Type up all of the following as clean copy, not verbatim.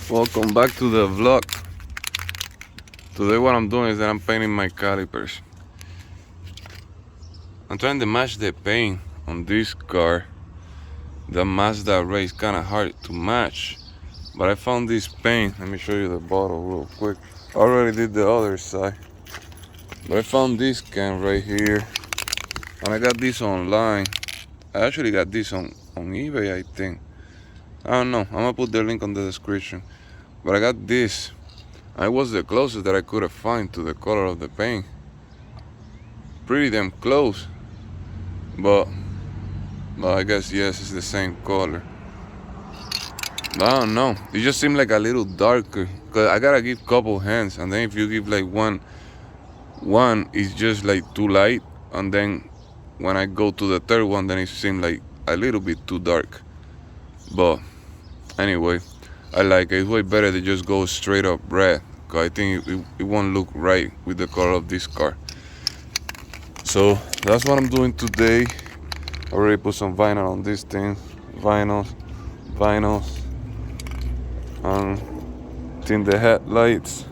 Welcome back to the vlog. Today what I'm doing is that I'm painting my calipers. I'm trying to match the paint on this car. The Mazda Ray is kind of hard to match, but I found this paint. Let me show you the bottle real quick. I already did the other side, but I found this can right here, and I got this online. I actually got this on eBay, I think. I don't know. I'm gonna put the link on the description. But I got this. It was the closest that I could have found to the color of the paint. Pretty damn close. But I guess yes, it's the same color. But I don't know. It just seemed like a little darker. Cause I gotta give couple hands, and then if you give like one is just like too light, and then when I go to the third one, then it seemed like a little bit too dark. But anyway, I like it. It's way better to just go straight up red, because I think it won't look right with the color of this car. So that's what I'm doing today. I already put some vinyl on this thing. Vinyls. Tint the headlights.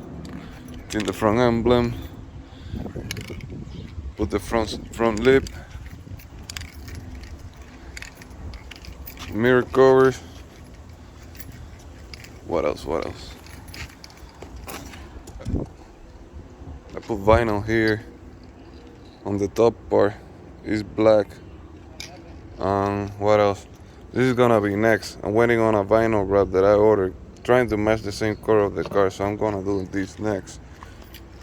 Tint the front emblem. Put the front lip. Mirror covers. What else? I put vinyl here on the top part. It's black. What else? This is gonna be next. I'm waiting on a vinyl wrap that I ordered, trying to match the same color of the car, so I'm gonna do this next.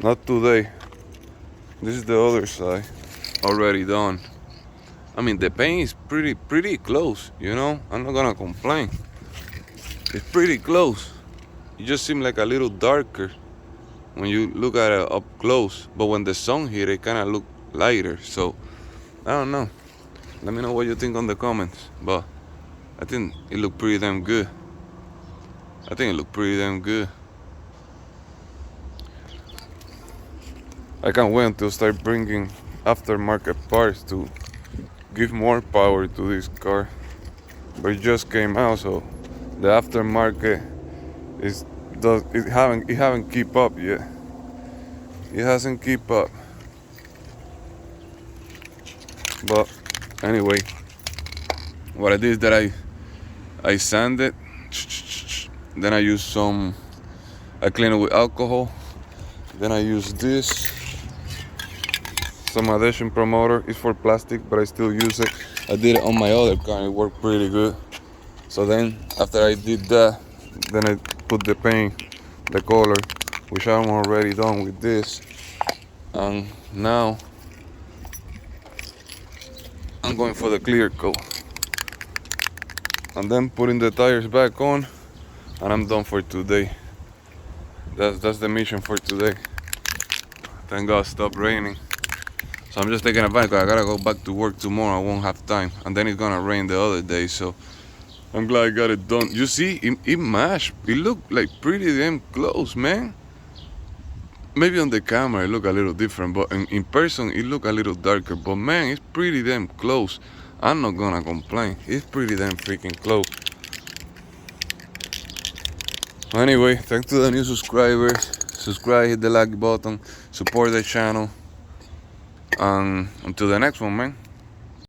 Not today. This is the other side. Already done. I mean, the paint is pretty close, you know? I'm not gonna complain. It's pretty close. It just seems like a little darker when you look at it up close, but when the sun hit it, kind of look lighter. So I don't know. Let me know what you think on the comments. But I think it looked pretty damn good. I can't wait until start bringing aftermarket parts to give more power to this car. But it just came out, so the aftermarket it haven't keep up yet. It hasn't keep up. But anyway, what I did is that I sand it, then I use I clean it with alcohol, then I use this, some adhesion promoter. It's for plastic, but I still use it. I did it on my other car and it worked pretty good. So then after I did that, then I put the paint, the color, which I'm already done with this. And now I'm going for the clear coat. And then putting the tires back on, and I'm done for today. That's the mission for today. Thank God it stopped raining. So I'm just taking advantage, because I gotta go back to work tomorrow. I won't have time. And then it's gonna rain the other day, so I'm glad I got it done. You see, it matched. It looked like pretty damn close, man. Maybe on the camera it looked a little different, but in person it looked a little darker. But man, it's pretty damn close. I'm not gonna complain. It's pretty damn freaking close. Anyway, thanks to the new subscribers. Subscribe, hit the like button, support the channel. And until the next one, man.